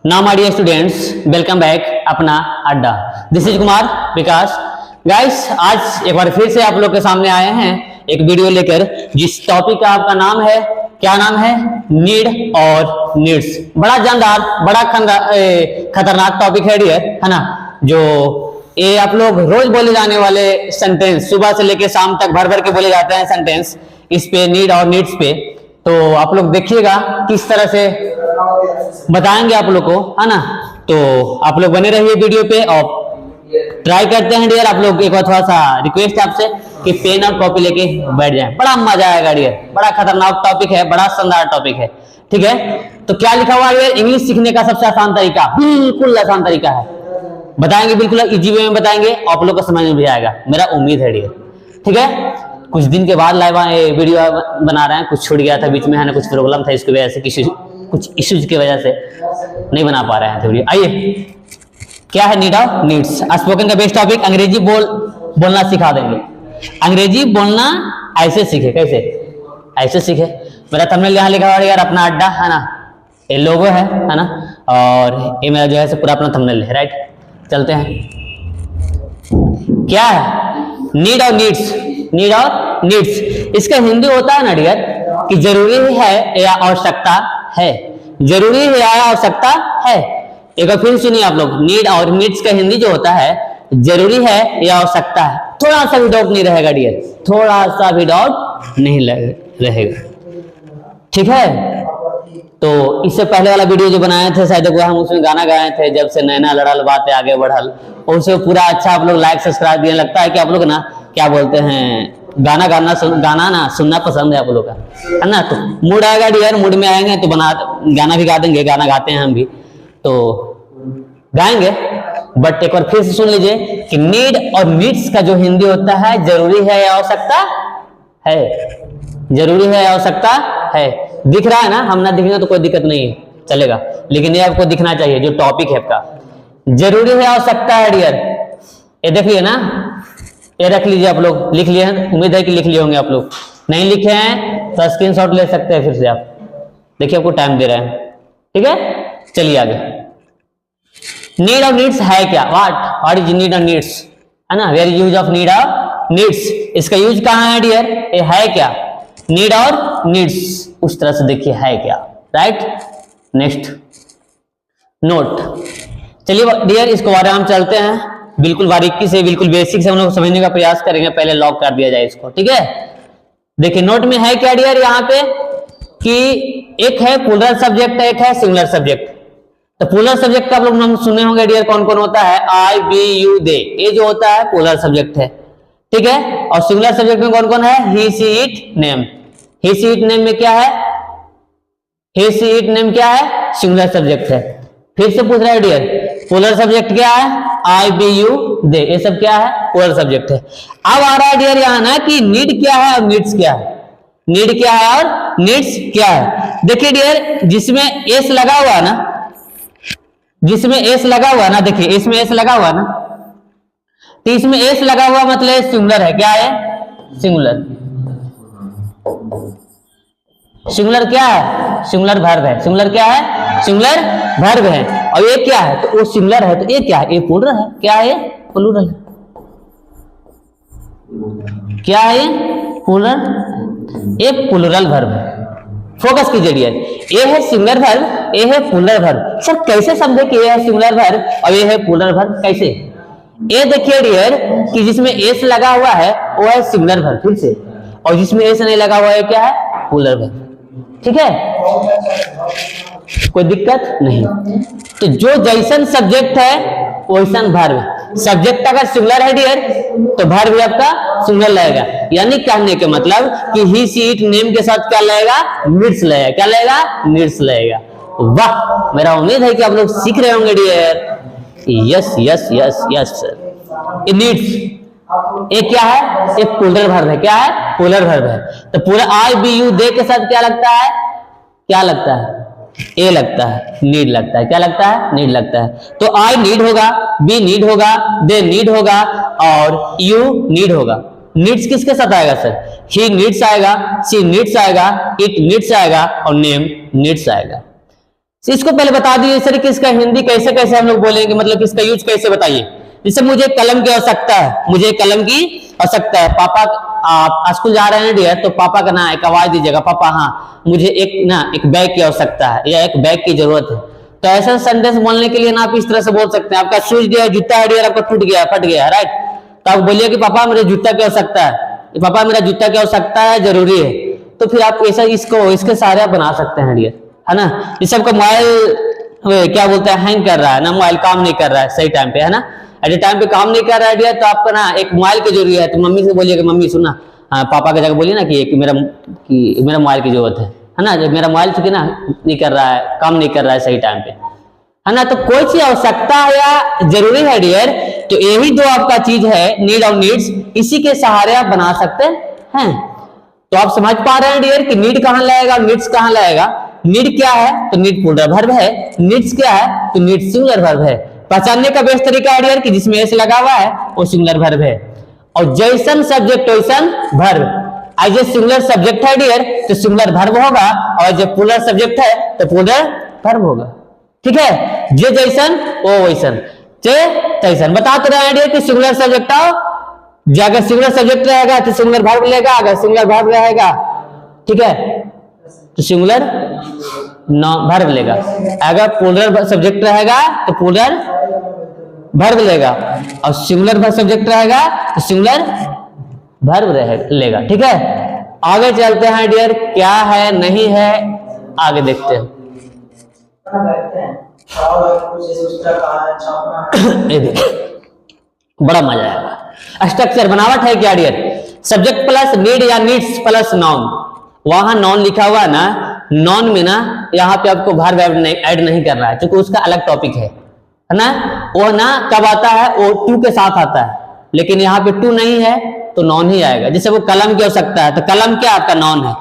Now my dear students, welcome back अपना अड्डा। This is Kumar Vikas. Guys, आज एक बार फिर से आप लोग के सामने आए हैं एक वीडियो लेकर, जिस टॉपिक का आपका नाम है, क्या नाम है? नीड और नीड्स। बड़ा जानदार, बड़ा खतरनाक टॉपिक है डियर, है ना। जो ये आप लोग रोज बोले जाने वाले सेंटेंस, सुबह से लेकर शाम तक भर भर के बोले जाते हैं सेंटेंस इस पे, नीड और नीड्स पे। तो आप लोग देखिएगा किस तरह से बताएंगे आप लोग को, है ना। तो आप लोग बने रहिए वीडियो पे और ट्राई करते हैं डियर। आप लोग एक बार थोड़ा सा रिक्वेस्ट है आपसे कि पेन और कॉपी लेके बैठ जाएं, बड़ा मजा आएगा डियर। बड़ा खतरनाक टॉपिक है, बड़ा शानदार टॉपिक है, ठीक है। तो क्या लिखा हुआ है? इंग्लिश सीखने का सबसे आसान तरीका, बिल्कुल आसान तरीका है, बताएंगे, बिल्कुल इजी वे में बताएंगे, आप लोग को समझ में भी आएगा, मेरा उम्मीद है डियर, ठीक है। कुछ दिन के बाद लाइव वीडियो बना रहे हैं, कुछ छूट गया था बीच में, है ना, कुछ प्रॉब्लम था, इसकी वजह से कुछ इश्यूज की वजह से नहीं बना पा रहे हैं वीडियो। आइए, क्या है नीड और नीड्स? स्पोकन का बेस्ट टॉपिक। अंग्रेजी बोलना सिखा देंगे। अंग्रेजी बोलना ऐसे सीखे, कैसे? ऐसे सीखे। मेरा थंबनेल यहाँ लिखा हुआ है यार, अपना अड्डा, है ना, ये लोगो है ना, और ये मेरा जो है पूरा अपना थंबनेल है, राइट। चलते हैं, क्या है नीड और नीड्स? नीड और नीड्स, इसका हिंदी होता है ना डियर कि जरूरी है या आवश्यकता है। जरूरी है या आवश्यकता है। एक बार फिर सुनिए आप लोग, नीड और नीड्स का हिंदी जो होता है जरूरी है या आवश्यकता है। थोड़ा सा भी डाउट नहीं रहेगा डियर, थोड़ा सा भी डाउट नहीं रहेगा, ठीक है। तो इससे पहले वाला वीडियो जो बनाए थे शायद हम उसमें गाना गाए थे, जब से नैना लड़ल बातें आगे बढ़ल, उससे पूरा अच्छा आप लोग लाइक सब्सक्राइब दिए। लगता है कि आप लोग ना क्या बोलते हैं, गाना ना सुनना पसंद है आप लोग का, है ना। तो मूड आएगा डियर, मूड में आएंगे तो गाना भी गा देंगे, गाना गाते हैं हम भी, तो गाएंगे। बट एक बार फिर से सुन लीजिए कि नीड और नीड्स का जो हिंदी होता है जरूरी है या आवश्यकता है। जरूरी है या आवश्यकता है। दिख रहा है ना? हम ना दिखेंगे तो कोई दिक्कत नहीं है, चलेगा, लेकिन ये आपको दिखना चाहिए जो टॉपिक है आपका। जरूरी है आवश्यकता है डियर, ये देख लिए ना, ये रख लीजिए आप लोग, लिख लिए हैं, उम्मीद है कि लिख लिए होंगे आप लोग। नहीं लिखे हैं तो स्क्रीनशॉट ले सकते हैं फिर से आप, देखिए आपको टाइम दे रहे हैं, ठीक है। चलिए आगे। नीड और नीड्स है क्या? व्हाट इज नीड और नीड्स, है ना। Where is use of need और नीड्स, इसका यूज कहाँ है डियर? ये है क्या? नीड और नीड्स उस तरह से देखिए है क्या, राइट। Next note. चलिए डियर, इसको बारे में हम चलते हैं, बिल्कुल बारीकी से, बिल्कुल बेसिक से हम लोग समझने का प्रयास करेंगे। पहले लॉक कर दिया जाए इसको, ठीक है। देखिए नोट में है क्या डियर यहाँ पे कि एक है प्लूरल सब्जेक्ट, एक है सिंगुलर सब्जेक्ट। तो प्लूरल सब्जेक्ट का आप लोग नाम सुने होंगे डियर, कौन कौन होता है? आई, बी, यू, दे, ये जो होता है प्लूरल सब्जेक्ट है, ठीक है। और सिंगुलर सब्जेक्ट में कौन कौन है? He, she, it, name. He, she, it, name में क्या है? ही, सी, इट, नेम क्या है? सिंगुलर सब्जेक्ट है। फिर से पूछ रहा है डियर, प्लूरल सब्जेक्ट क्या है? आई, बी, यू, दे, ये सब क्या है? प्लूरल सब्जेक्ट है। अब आ रहा है डियर यहाँ ना कि नीड क्या है और नीड्स क्या है। नीड क्या है और नीड्स क्या है? देखिए डियर, जिसमें एस लगा हुआ है ना, जिसमें एस लगा हुआ है ना, देखिए इसमें एस लगा हुआ है ना, तो इसमें एस लगा हुआ मतलब सिंगुलर है। क्या है? सिंगुलर। सिंगुलर क्या है? सिंगुलर वर्ब है। सिंगुलर क्या है? सिंगुलर वर्ब है। और ये क्या है? तो वो सिंगुलर है, तो ये क्या है? ये प्लूरल है। क्या है? प्लूरल है। क्या है? प्लूरल। ये प्लूरल वर्ब है। फोकस कीजिए डियर, ये है सिंगुलर वर्ब, ये है प्लूरल वर्ब। सर कैसे समझे कि ये है सिंगुलर वर्ब और ये है प्लूरल वर्ब? कैसे? ये देखिए डियर कि जिसमें एस लगा हुआ है वो है सिंगुलर वर्ब, फिर से, और जिसमें एस नहीं लगा हुआ है क्या है? प्लूरल वर्ब, ठीक है। कोई दिक्कत नहीं। तो जो जैसन सब्जेक्ट है वैसन वर्ब। सब्जेक्ट अगर सिंगुलर है डियर तो वर्ब भी आपका सिंगुलर लगेगा। यानी कहने के मतलब कि ही, सी, इट, नेम के साथ क्या लगेगा? नीड्स लगेगा। क्या लगेगा? नीड्स लगेगा। वाह, मेरा उम्मीद है कि आप लोग सीख रहे होंगे dear. Yes yes yes yes sir. Needs ये क्या है? एक प्लूरल वर्ब है। क्या है? प्लूरल वर्ब है। तो पूरा आई, बी, यू, दे के साथ क्या लगता है? क्या लगता है? ए लगता है, नीड लगता है। क्या लगता है? नीड लगता है। तो आई नीड होगा, बी नीड होगा, दे नीड होगा और यू नीड होगा। नीड्स किसके साथ आएगा सर? ही नीड्स आएगा, सी नीड्स आएगा, इट नीड्स आएगा और नेम नीड्स आएगा। इसको पहले बता दिए सर कि इसका हिंदी कैसे कैसे हम लोग बोलेंगे, मतलब इसका यूज कैसे बताइए। जैसे मुझे कलम की आवश्यकता है, मुझे कलम की आवश्यकता है। पापा आप स्कूल जा रहे हैं डियर, तो पापा का ना एक आवाज दीजिएगा, पापा हाँ मुझे एक बैग की आवश्यकता है या एक बैग की जरूरत है। तो ऐसा सेंटेंस बोलने के लिए ना आप इस तरह से बोल सकते हैं। आपका शूज डियर, जूता है डियर, आपका टूट गया, फट गया, राइट, तो आप बोलिए कि पापा मेरे जूता की आवश्यकता है, पापा मेरा जूता की आवश्यकता है, जरूरी है। तो फिर आप ऐसा इसके सहारे आप बना सकते हैं डियर, है ना। इस सबका मोबाइल क्या बोलते हैं, हैंग कर रहा है ना, मोबाइल काम नहीं कर रहा है सही टाइम पे, है ना, एट ए टाइम पे काम नहीं कर रहा है डियर, तो आपको ना एक मोबाइल की जरूरत है। तो मम्मी से बोलिए कि मम्मी सुनना, पापा की जगह बोलिए ना कि मेरा मोबाइल की जरूरत है ना, जब मेरा मोबाइल चूंकि ना नहीं कर रहा है, काम नहीं कर रहा है सही टाइम पे, है ना। तो कोई चीज आवश्यकता है या जरूरी है डियर, तो यही दो आपका चीज है, नीड और नीड्स, इसी के सहारे आप बना सकते हैं। तो आप समझ पा रहे हैं डियर कि नीड कहां लाएगा और नीड्स कहां लाएगा। नीड क्या है, तो नीड प्लूरल वर्ब है। नीड्स क्या है, तो नीड सिंगुलर वर्ब है। पहचानने का बेस्ट तरीका है डियर कि जिसमें एस लगा हुआ है वो सिंगुलर वर्ब है, और जैसन सब्जेक्ट वैसन वर्ब। आज ये सिंगुलर सब्जेक्ट है डियर तो सिंगुलर वर्ब होगा, और जब प्लूरल सब्जेक्ट है तो प्लूरल वर्ब होगा, ठीक है। जे जैसन वो वैसन, जे तैसन। बता तो रहे हैं डियर कि सिंगुलर सब्जेक्ट आओ, अगर सिंगुलर सब्जेक्ट रहेगा तो सिंगुलर वर्ब लेगा, अगर सिंगुलर वर्ब रहेगा, ठीक है, तो सिंगुलर वर्ब लेगा। अगर प्लूरल सब्जेक्ट रहेगा तो प्लूरल वर्ब लेगा, और सिंगुलर सब्जेक्ट रहेगा तो सिंगुलर वर्ब लेगा, ठीक है। आगे चलते हैं डियर, क्या है नहीं है आगे देखते हैं। बड़ा मजा आएगा। स्ट्रक्चर बनावट है क्या डियर, सब्जेक्ट प्लस नीड या नीड्स प्लस नाउन। वहां नाउन लिखा हुआ ना, नाउन में ना यहाँ पे आपको वर्ब ऐड नहीं कर रहा है, क्योंकि उसका अलग टॉपिक है ना। वो ना कब आता है, वो टू के साथ आता है, लेकिन यहाँ पे टू नहीं है तो नाउन ही आएगा। जैसे वो कलम की आवश्यकता है तो कलम क्या आपका नाउन है,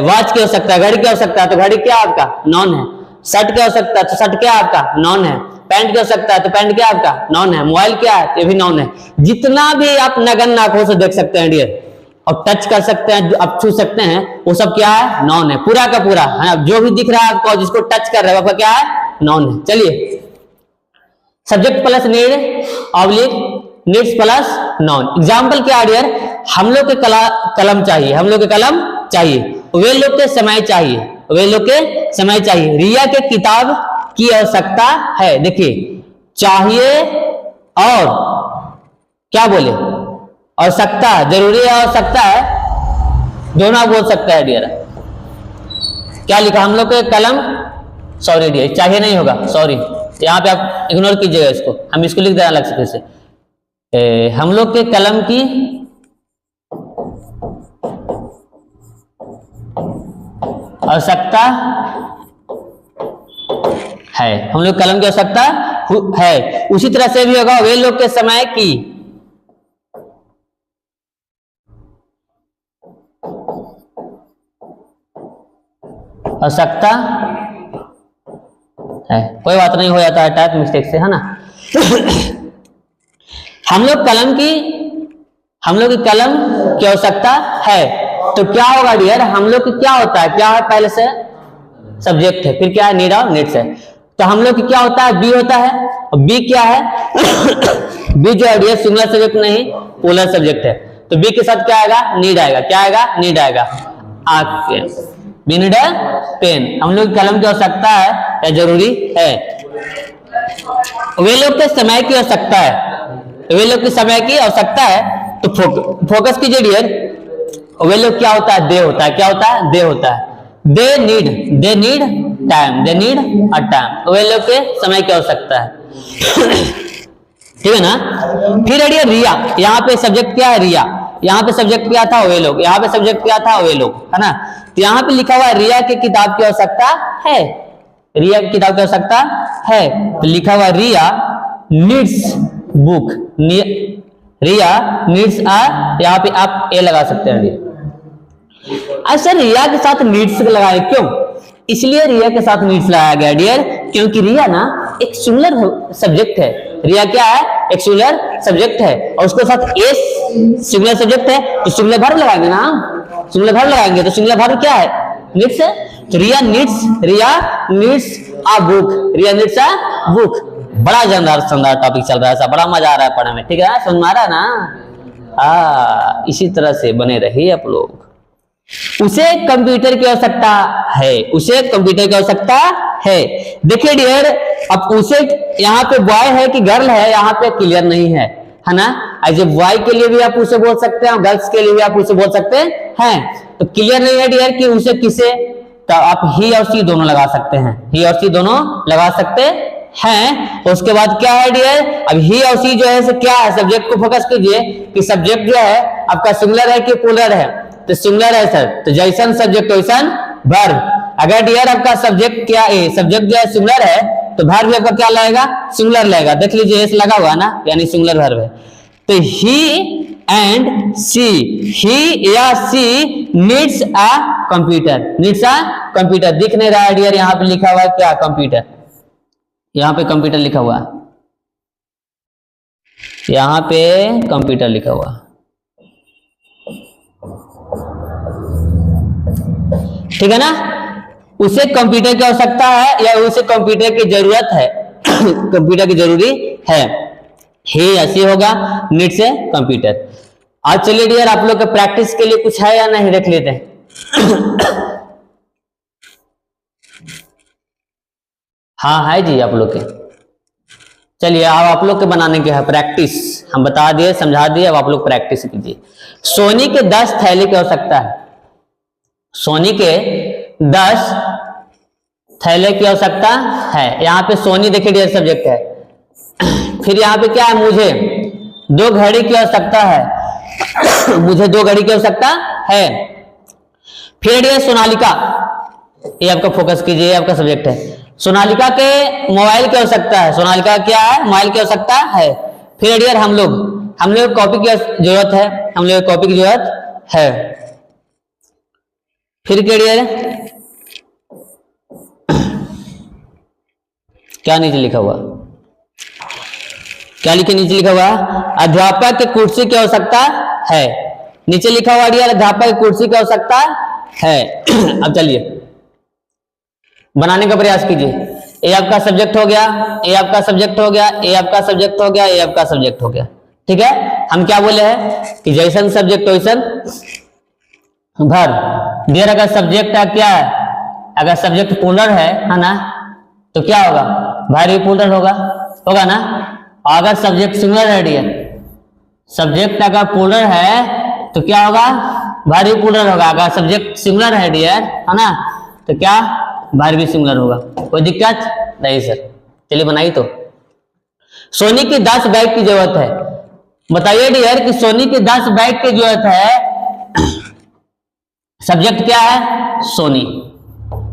वॉच की आवश्यकता है, घड़ी की आवश्यकता है तो घड़ी क्या आपका नाउन है, शर्ट की आवश्यकता है तो शर्ट क्या आपका नाउन है, पैंट की आवश्यकता है तो पैंट क्या आपका नाउन है, मोबाइल क्या है ये भी नाउन है। जितना भी आप नगन आंखों से देख सकते हैं डियर, और टच कर सकते हैं, जो आप छू सकते हैं, वो सब क्या है, नाउन है, पूरा का पूरा है। जो भी दिख रहा है आपको, जिसको टच कर रहे हो, आपका क्या है, नाउन है। चलिए, subject plus need oblique needs plus noun. Example क्या है डियर, हम लोग के कलम चाहिए, हम लोग के कलम चाहिए, वे लोग के समय चाहिए, वे लोग के समय चाहिए। रिया के किताब की आवश्यकता है। देखिए, चाहिए और क्या बोले, आवश्यकता, जरूरी है, आवश्यकता है, दोनों आप बोल सकते हैं डियर। क्या लिखा, हम लोग के कलम, सॉरी डियर, चाहिए नहीं होगा, सॉरी, यहाँ पे आप इग्नोर कीजिएगा इसको, हम इसको लिख देना अलग से फिर से। हम लोग के कलम की आवश्यकता है, हम लोग कलम की आवश्यकता है। उसी तरह से भी होगा, वे लोग के समय की आवश्यकता है। कोई बात नहीं, हो जाता है टाइप मिस्टेक से, है ना। हम लोग की कलम की आवश्यकता है, तो क्या होगा डियर, हम लोग की क्या होता है, क्या है, पहले से सब्जेक्ट है, फिर क्या है, नीड और नीड्स है। तो हम लोग की क्या होता है, बी होता है, और बी क्या है, बी जो है डियर सिंगुलर सब्जेक्ट नहीं प्लूरल सब्जेक्ट है, तो बी के साथ क्या आएगा, नीड आएगा, क्या आएगा, नीड आएगा। बी नीड पेन, हम लोग की कलम की आवश्यकता है या जरूरी है। वे लोग के समय की आवश्यकता है, वे लोग के समय की आवश्यकता है, तो फोकस कीजिए डियर। वे लोग क्या होता है, दे होता है, क्या होता है, दे होता है। They need time, they need a time, वे लोग के समय की आवश्यकता है, ठीक है ना। फिर डियर रिया, यहाँ पे सब्जेक्ट क्या है, रिया, यहाँ पे सब्जेक्ट क्या था, वे लोग, यहाँ पे सब्जेक्ट क्या था, वे लोग, है ना। तो यहाँ पे लिखा हुआ है रिया के किताब की आवश्यकता है, रिया की किताब की आवश्यकता है, तो लिखा हुआ रिया नीड्स बुक, रिया नीड्स यहाँ पे आप ए लगा सकते हैं। अच्छा, रिया के साथ नीड्स लगाए क्यों, इसलिए रिया के साथ नीड्स लगाया गया डियर, क्योंकि रिया ना एक सिंगुलर सब्जेक्ट है। रिया क्या है, एक सिंगुलर सब्जेक्ट है, और उसके साथ एस सिंगुलर सब्जेक्ट है, तो सिंगुलर वर्ब लगाएंगे ना, सिंगुलर वर्ब लगाएंगे, तो सिंगुलर वर्ब क्या है, नीड्स है। Riya needs a book, Riya needs a book. बड़ा शानदार टॉपिक चल रहा है, ऐसा बड़ा मजा आ रहा है पढ़ने में, ठीक है, समझ में आ रहा है ना। इसी तरह से बने रहिए आप लोग। उसे कंप्यूटर की आवश्यकता है, उसे कंप्यूटर की आवश्यकता है। देखिए डियर, अब उसे यहाँ पे बॉय है कि गर्ल है, यहाँ पे क्लियर नहीं है ना। एज ए बॉय के लिए भी आप उसे बोल सकते हैं, गर्ल्स के लिए भी आप उसे बोल सकते हैं। तो क्लियर नहीं है डियर कि उसे किसे, तो आप ही और सी दोनों लगा सकते हैं, ही और सी दोनों लगा सकते हैं। उसके बाद क्या है डियर, अब ही और सी जो है से क्या है, सब्जेक्ट को फोकस कीजिए कि सब्जेक्ट जो है आपका सिंगुलर है कि प्लूरल है, तो सिंगुलर है सर, तो जैसन सब्जेक्ट वैसन वर्ब। अगर डियर आपका सब्जेक्ट क्या है, सब्जेक्ट जो है सिंगुलर है, तो वर्ब भी आपका क्या लगेगा, सिंगुलर लगेगा। देख लीजिए एस लगा हुआ ना, यानी सिंगुलर वर्ब है। तो ही एंड सी, ही या she needs a computer, needs a computer. दिख नहीं रहा है डियर, यहाँ पे लिखा हुआ है क्या, कंप्यूटर, यहाँ पे कंप्यूटर लिखा हुआ है, यहाँ पे कंप्यूटर लिखा हुआ है, ठीक है ना। उसे कंप्यूटर की आवश्यकता है या उसे कंप्यूटर की जरूरत है, कंप्यूटर की जरूरी है। हे ऐसी होगा, नीड से कंप्यूटर। आज चलिए डियर, आप लोग के प्रैक्टिस के लिए कुछ है या नहीं देख लेते हैं। हाँ है जी आप लोग के, चलिए अब आप लोग के बनाने के है प्रैक्टिस, हम बता दिए समझा दिए, अब आप लोग प्रैक्टिस कीजिए। सोनी के 10 थैले की आवश्यकता है, सोनी के 10 थैले की आवश्यकता है। यहाँ पे सोनी देखिए डियर सब्जेक्ट है। फिर यहाँ पे क्या है, मुझे 2 घड़ी की आवश्यकता है, मुझे 2 घड़ी की आवश्यकता है। फिर डियर सोनालिका, ये आपका फोकस कीजिए, आपका सब्जेक्ट है। सोनालिका के मोबाइल की आवश्यकता है, सोनालिका क्या है, मोबाइल की आवश्यकता है। फिर डियर हम लोग कॉपी की जरूरत है, हम लोग कॉपी की जरूरत है। फिर क्या डियर, क्या नीचे लिखा हुआ, क्या लिखे नीचे लिखा हुआ, अध्यापक की कुर्सी की आवश्यकता है। नीचे लिखा हुआ डियर अध्यापक की कुर्सी की आवश्यकता है। अब चलिए बनाने का प्रयास कीजिए। ए आपका सब्जेक्ट हो गया, ए आपका सब्जेक्ट हो गया, ए आपका सब्जेक्ट हो गया, ए आपका सब्जेक्ट हो गया, ठीक है। हम क्या बोले हैं कि जैसन सब्जेक्ट वैसन वर्ब। डियर अगर सब्जेक्ट क्या है, अगर सब्जेक्ट प्लूरल है ना, तो क्या होगा, वर्ब भी प्लूरल होगा ना। अगर सब्जेक्ट सिंगुलर है डियर, सब्जेक्ट अगर प्लूरल है तो क्या होगा, वर्ब भी प्लूरल होगा। अगर सब्जेक्ट सिंगुलर है डियर, है ना, तो क्या वर्ब भी सिंगुलर होगा। कोई दिक्कत नहीं सर, चलिए बनाइए। तो सोनी की 10 बैग की जरूरत है। बताइए डियर कि सोनी की 10 बैग की जरूरत है, सब्जेक्ट क्या है, सोनी,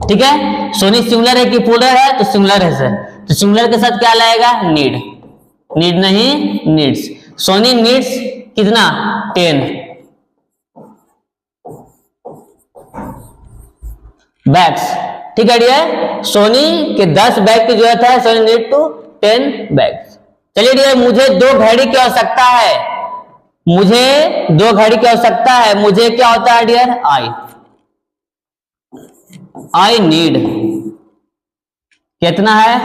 ठीक है। सोनी सिंगुलर है कि प्लूरल है, तो सिंगुलर है सर, तो सिंगुलर के साथ क्या लाएगा, नीड, नीड नहीं नीड्स। सोनी नीड्स कितना, 10 बैग्स, ठीक है डियर। सोनी के 10 बैग की जरूरत है, सोनी नीड टू 10 बैग्स। चलिए डियर, मुझे 2 घड़ी की आवश्यकता है, मुझे 2 घड़ी की आवश्यकता है। मुझे क्या होता है डियर, आई नीड, कितना है,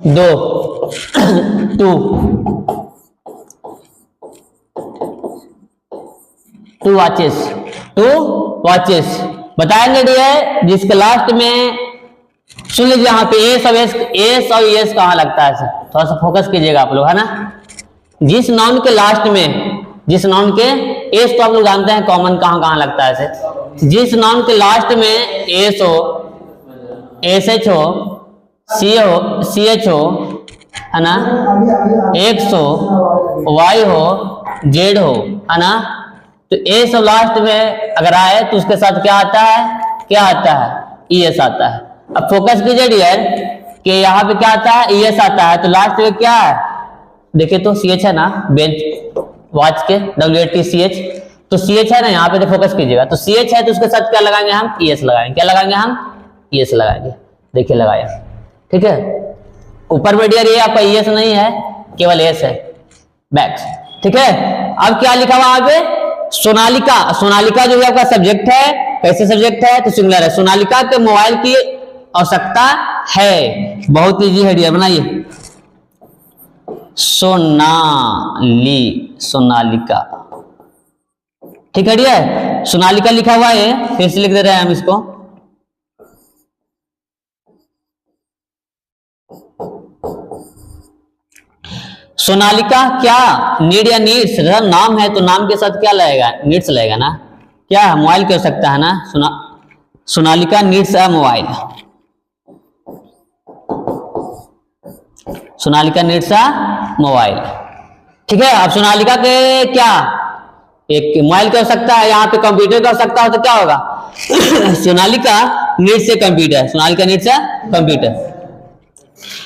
2 वॉचेस। बताएंगे डियर जिसके लास्ट में, सुन लीजिए यहाँ पे एस और एस कहाँ लगता है, थोड़ा सा फोकस कीजिएगा आप लोग, है ना। जिस नाउन के लास्ट में, जिस नाउन के एस तो आप लोग जानते हैं कॉमन कहाँ लगता है ऐसे, जिस नाउन के लास्ट में एस हो, एस एच हो, सी एच हो, है ना, एक्स हो, वाई हो, जेड हो, है ना। तो एस और लास्ट में अगर आए तो उसके साथ क्या आता है, ई एस आता है। अब फोकस कीजिए डियर कि यहाँ पे क्या आता है, ई एस आता है, तो लास्ट में क्या है, देखिए तो सी एच है ना, बेंच वॉच के WATCH, तो सी एच है ना यहाँ पे, तो फोकस कीजिएगा। तो सी एच है तो उसके साथ क्या लगाएंगे हम, ई एस लगाएंगे। क्या लगाएंगे हम, ई एस लगाएंगे। देखिए लगाया, ठीक है। ऊपर में डियर ये आपका ई एस नहीं है, केवल एस है, बैग्स, ठीक है। अब क्या लिखा हुआ आगे, सोनालिका। सोनालिका जो है आपका सब्जेक्ट है, कैसे सब्जेक्ट है? तो सिंगुलर है। सोनालिका के मोबाइल की आवश्यकता है, बहुत इजी है डियर, बनाइए। सोनालिका, ठीक है डियर, सोनालिका लिखा हुआ है, फिर से लिख दे रहे हैं हम इसको। सोनालिका क्या नीड या नीड्स नाम है, तो नाम के साथ क्या लगेगा? नीड्स लगेगा ना, क्या मोबाइल की आवश्यकता है ना। Sonalika needs a mobile, Sonalika needs a mobile, ठीक है। अब सोनालिका के क्या एक मोबाइल की आवश्यकता है, यहाँ पे कंप्यूटर की आवश्यकता हो तो क्या होगा? Sonalika needs a computer, Sonalika needs a computer.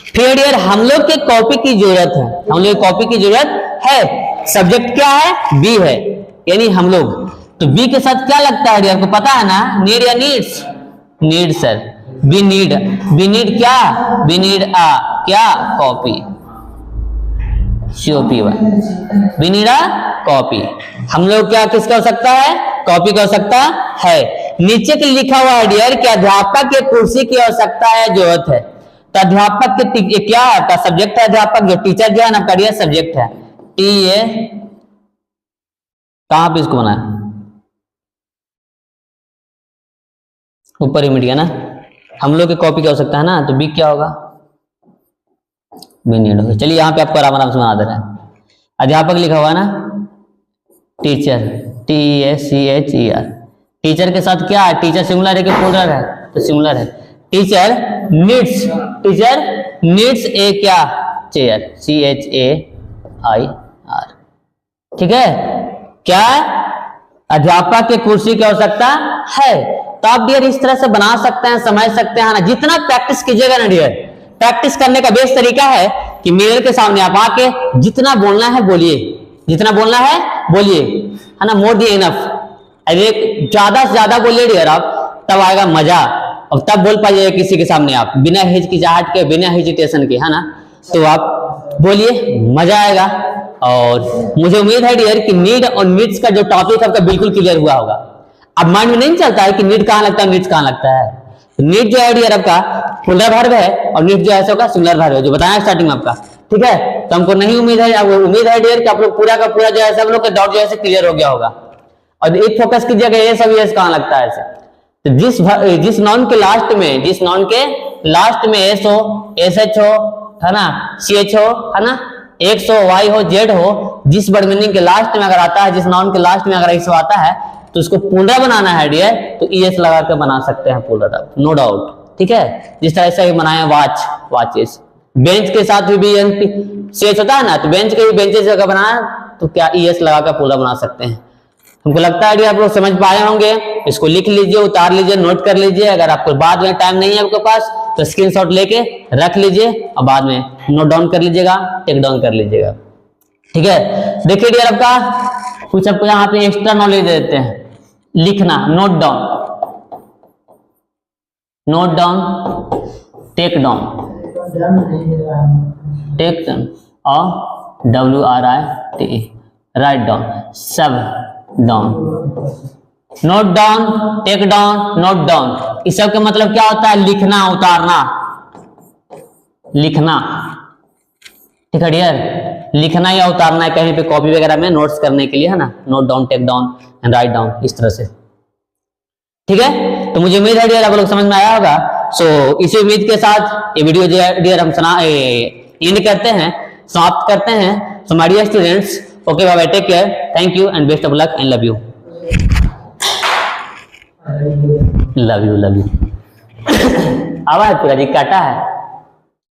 फिर यार हम लोग के कॉपी की जरूरत है, हम लोग कॉपी की जरूरत है। सब्जेक्ट क्या है? बी है, यानी हम लोग। तो बी के साथ क्या लगता है यार को पता है ना? नीड या needs? Need sir, be need, be need क्या? बी नीड आ क्या? कॉपी, COP1, बी नीड आ कॉपी। हम लोग क्या किसका हो सकता है? कॉपी का हो सकता है। नीचे के लिखा हुआ है डियर कि अध्यापक के कुर्सी की आवश्यकता है, जरूरत है। तो अध्यापक के क्या है? सब्जेक्ट है अध्यापक, जो टीचर जो है ना करियर सब्जेक्ट है। टी ए कहां पे इसको बनाया? ऊपर ही मिट गया ना। हम लोग की कॉपी की आवश्यकता है ना, तो बी क्या होगा? बी नीड होगा। चलिए यहाँ पे आपको आराम से बना दे रहा है। अध्यापक लिखा हुआ है ना, टीचर, TEACHER। टीचर के साथ क्या है? टीचर सिंगुलर है कि प्लूरल है? तो सिंगुलर है। Teacher needs, teacher needs a क्या? चेयर, CHAIR, ठीक है। क्या अध्यापक के कुर्सी की आवश्यकता है। तो आप डियर इस तरह से बना सकते हैं, समझ सकते हैं ना। जितना प्रैक्टिस कीजिएगा ना डियर, प्रैक्टिस करने का बेस्ट तरीका है कि मिरर के सामने आप आके जितना बोलना है बोलिए, जितना बोलना है बोलिए, है ना। More than enough. अरे ज्यादा से ज्यादा बोलिए डियर आप, तब आएगा मजा, और तब बोल पाइए किसी के सामने आप बिना हिचकिचाहट के, बिना हेजिटेशन के, है ना। तो आप बोलिए, मजा आएगा। और मुझे उम्मीद है डियर कि नीड और नीड्स का जो टॉपिक आपका बिल्कुल क्लियर हुआ होगा। अब माइंड में नहीं चलता है कि नीड कहां लगता है, नीड्स कहां लगता है। नीड जो है डियर आपका प्लूरल वर्ब है, और नीड जो है आपका सिंगुलर वर्ब है, जो बताया स्टार्टिंग में आपका, ठीक है। तो हमको नहीं उम्मीद है, उम्मीद है डियर कि आप लोग पूरा का पूरा जो है सब लोग के डाउट जो है क्लियर हो गया होगा। और एक फोकस कीजिएगा ये सब एस कहां लगता है ऐसे। तो जिस नाउन के लास्ट में, जिस नाउन के लास्ट में एस हो, SH हो, है ना, CH हो, है ना, X हो, Y हो, Z हो, जिस वर्ड मीनिंग के लास्ट में अगर आता है, जिस नाउन के लास्ट में अगर ऐसा आता है, तो उसको प्लूरल बनाना है डियर, तो ES लगा के बना सकते हैं प्लूरल, नो डाउट, ठीक है। जिस तरह से बनाए वॉच, वॉचेस। बेंच के साथ भी CH होता है ना, तो बेंच के भी बेंचेस अगर बनाना तो क्या ES लगा कर प्लूरल बना सकते हैं। हमको लगता है आप लोग समझ पाए होंगे। इसको लिख लीजिए, उतार लीजिए, नोट कर लीजिए। अगर आपको बाद में टाइम नहीं है आपके पास, तो स्क्रीनशॉट लेके रख लीजिए और बाद में नोट डाउन कर लीजिएगा, टेक डाउन कर लीजिएगा, ठीक है। देखिए डियर आपका कुछ आपको यहाँ पे एक्स्ट्रा नॉलेज देते हैं। लिखना, note down, note down, take down, take down और WRITE, राइट डाउन, सब down, note down, take down, note down. इस सब का मतलब क्या होता है? लिखना, उतारना, लिखना, ठीक है डियर। लिखना या उतारना है कहीं पे कॉपी वगैरह में नोट्स करने के लिए, है ना। Note down, take down and write down, इस तरह से, ठीक है। तो मुझे उम्मीद है डियर आप लोग समझ में आया होगा। सो इसी उम्मीद के साथ ये वीडियो डियर हम एंड करते हैं, समाप्त करते हैं। So my dear students, okay bye, take care, thank you and best of luck and love you, love you, love you. आवाज पूरा जी काटा है।